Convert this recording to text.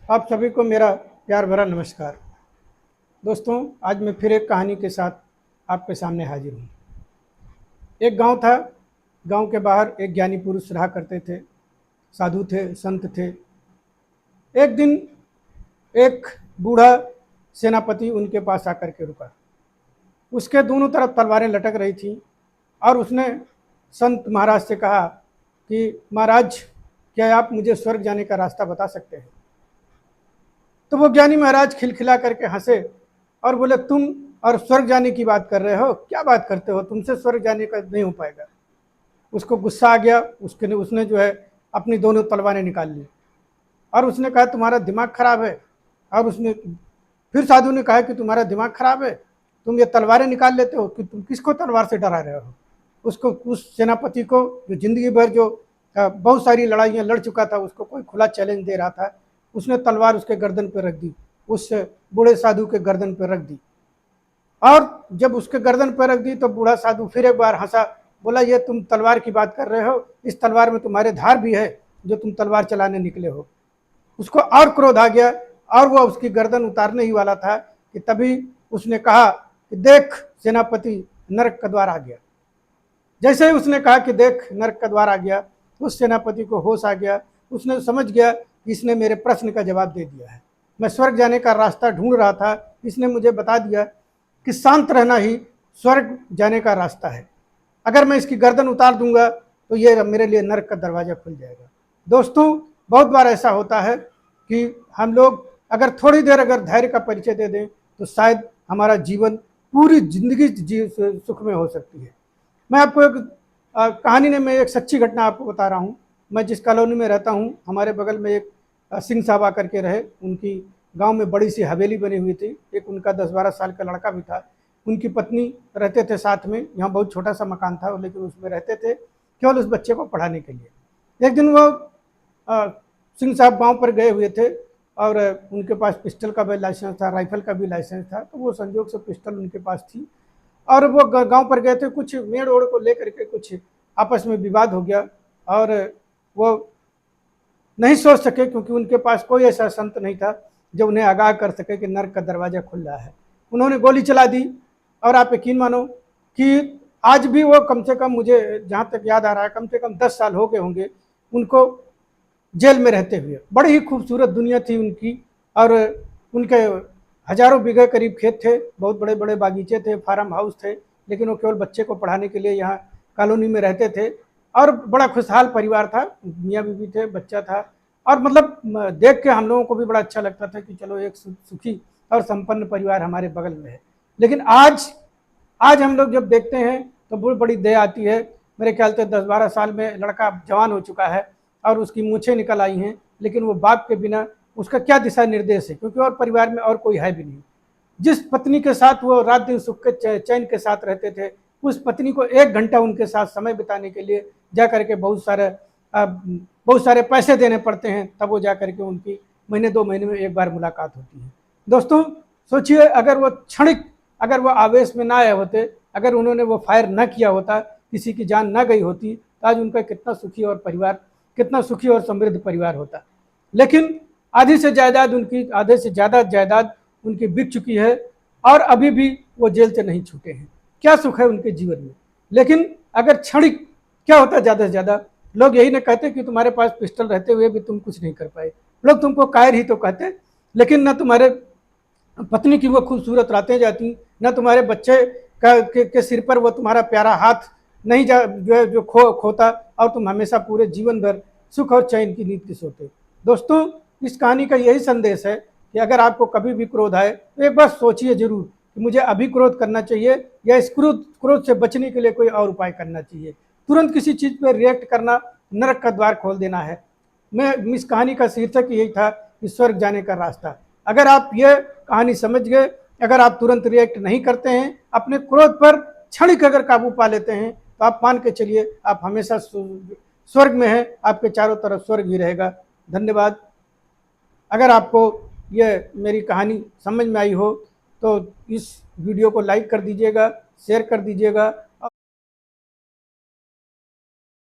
आप सभी को मेरा प्यार भरा नमस्कार। दोस्तों, आज मैं फिर एक कहानी के साथ आपके सामने हाजिर हूँ। एक गांव था। गांव के बाहर एक ज्ञानी पुरुष रहा करते थे। साधु थे, संत थे। एक दिन एक बूढ़ा सेनापति उनके पास आकर के रुका। उसके दोनों तरफ तलवारें लटक रही थीं और उसने संत महाराज से कहा कि महाराज, क्या आप मुझे स्वर्ग जाने का रास्ता बता सकते हैं? तो वो ज्ञानी महाराज खिलखिला करके हंसे और बोले, तुम और स्वर्ग जाने की बात कर रहे हो? क्या बात करते हो, तुमसे स्वर्ग जाने का नहीं हो पाएगा। उसको गुस्सा आ गया। उसने जो है अपनी दोनों तलवारें निकाल ली और उसने कहा, तुम्हारा दिमाग खराब है। और उसने फिर साधु ने कहा कि तुम्हारा दिमाग खराब है, तुम ये तलवारें निकाल लेते हो कि तुम किसको तलवार से डरा रहे हो? उसको, उस सेनापति को जो जिंदगी भर जो बहुत सारी लड़ाइयाँ लड़ चुका था, उसको कोई खुला चैलेंज दे रहा था, उसने तलवार उसके गर्दन पर रख दी। उस बूढ़े साधु के गर्दन पर रख दी। और जब उसके गर्दन पर रख दी तो बूढ़ा साधु फिर एक बार हंसा। बोला, ये तुम तलवार की बात कर रहे हो? इस तलवार में तुम्हारे धार भी है जो तुम तलवार चलाने निकले हो। उसको और क्रोध आ गया और वह उसकी गर्दन उतारने ही वाला था कि तभी उसने कहा कि देख सेनापति, नरक का द्वार आ गया। जैसे ही उसने कहा कि देख नरक का द्वार आ गया, उस सेनापति को होश आ गया। उसने समझ गया कि इसने मेरे प्रश्न का जवाब दे दिया है। मैं स्वर्ग जाने का रास्ता ढूंढ रहा था, इसने मुझे बता दिया कि शांत रहना ही स्वर्ग जाने का रास्ता है। अगर मैं इसकी गर्दन उतार दूंगा तो ये मेरे लिए नरक का दरवाजा खुल जाएगा। दोस्तों, बहुत बार ऐसा होता है कि हम लोग अगर थोड़ी देर अगर धैर्य का परिचय दे दें तो शायद हमारा जीवन पूरी जिंदगी सुख में हो सकती है। मैं आपको एक कहानी ने मैं एक सच्ची घटना आपको बता रहा हूँ। मैं जिस कॉलोनी में रहता हूँ, हमारे बगल में एक सिंह साहब आकर के रहे। उनकी गांव में बड़ी सी हवेली बनी हुई थी। एक उनका 10-12 साल का लड़का भी था। उनकी पत्नी रहते थे साथ में। यहाँ बहुत छोटा सा मकान था, लेकिन उसमें रहते थे केवल उस बच्चे को पढ़ाने के लिए। एक दिन वो सिंह साहब गाँव पर गए हुए थे और उनके पास पिस्टल का भी लाइसेंस था, राइफल का भी लाइसेंस था। तो वो संजोग से पिस्टल उनके पास थी और वो गांव पर गए थे। कुछ मेड़ ओड़ को लेकर के कुछ आपस में विवाद हो गया और वो नहीं सोच सके, क्योंकि उनके पास कोई ऐसा संत नहीं था जो उन्हें आगाह कर सके कि नर्क का दरवाजा खुल रहा है। उन्होंने गोली चला दी और आप यकीन मानो कि आज भी वो, कम से कम मुझे जहाँ तक याद आ रहा है, कम से कम 10 साल हो गए होंगे उनको जेल में रहते हुए। बड़ी ही खूबसूरत दुनिया थी उनकी और उनके हजारों बीघे करीब खेत थे, बहुत बड़े बड़े बागीचे थे, फार्म हाउस थे। लेकिन वो केवल बच्चे को पढ़ाने के लिए यहाँ कॉलोनी में रहते थे और बड़ा खुशहाल परिवार था। मियाँ बीवी थे, बच्चा था और मतलब देख के हम लोगों को भी बड़ा अच्छा लगता था कि चलो एक सुखी और संपन्न परिवार हमारे बगल में है। लेकिन आज आज हम लोग जब देखते हैं तो बहुत बड़ी दया आती है। मेरे ख्याल से 10-12 साल में लड़का जवान हो चुका है और उसकी मूछें निकल आई हैं, लेकिन वो बाप के बिना उसका क्या दिशा निर्देश है, क्योंकि और परिवार में और कोई है भी नहीं। जिस पत्नी के साथ वो रात दिन सुख के चैन के साथ रहते थे, उस पत्नी को 1 घंटा उनके साथ समय बिताने के लिए जा करके बहुत सारे पैसे देने पड़ते हैं, तब वो जा करके उनकी महीने 2 महीने में एक बार मुलाकात होती है। दोस्तों, सोचिए अगर वो क्षणिक, अगर वो आवेश में ना आए होते, अगर उन्होंने वो फायर न किया होता, किसी की जान न गई होती, तो आज उनका कितना सुखी और समृद्ध परिवार होता। लेकिन आधे से ज़्यादा जायदाद उनकी बिक चुकी है और अभी भी वो जेल से नहीं छूटे हैं। क्या सुख है उनके जीवन में। लेकिन अगर क्षणिक क्या होता, ज़्यादा से ज़्यादा लोग यही ना कहते कि तुम्हारे पास पिस्टल रहते हुए भी तुम कुछ नहीं कर पाए। लोग तुमको कायर ही तो कहते, लेकिन ना तुम्हारे पत्नी की वो खूबसूरत रातें जाती, न तुम्हारे बच्चे के सिर पर वो तुम्हारा प्यारा हाथ नहीं जो है जो खोता और तुम हमेशा पूरे जीवन भर सुख और चैन की नींद से सोते। दोस्तों, इस कहानी का यही संदेश है कि अगर आपको कभी भी क्रोध आए तो एक बार सोचिए जरूर कि मुझे अभी क्रोध करना चाहिए या इस क्रोध से बचने के लिए कोई और उपाय करना चाहिए। तुरंत किसी चीज़ पर रिएक्ट करना नरक का द्वार खोल देना है। मैं इस कहानी का शीर्षक यही था कि स्वर्ग जाने का रास्ता। अगर आप ये कहानी समझ गए, अगर आप तुरंत रिएक्ट नहीं करते हैं, अपने क्रोध पर क्षणिक अगर काबू पा लेते हैं, तो आप मान के चलिए आप हमेशा स्वर्ग में हैं, आपके चारों तरफ स्वर्ग ही रहेगा। धन्यवाद। अगर आपको ये मेरी कहानी समझ में आई हो तो इस वीडियो को लाइक कर दीजिएगा, शेयर कर दीजिएगा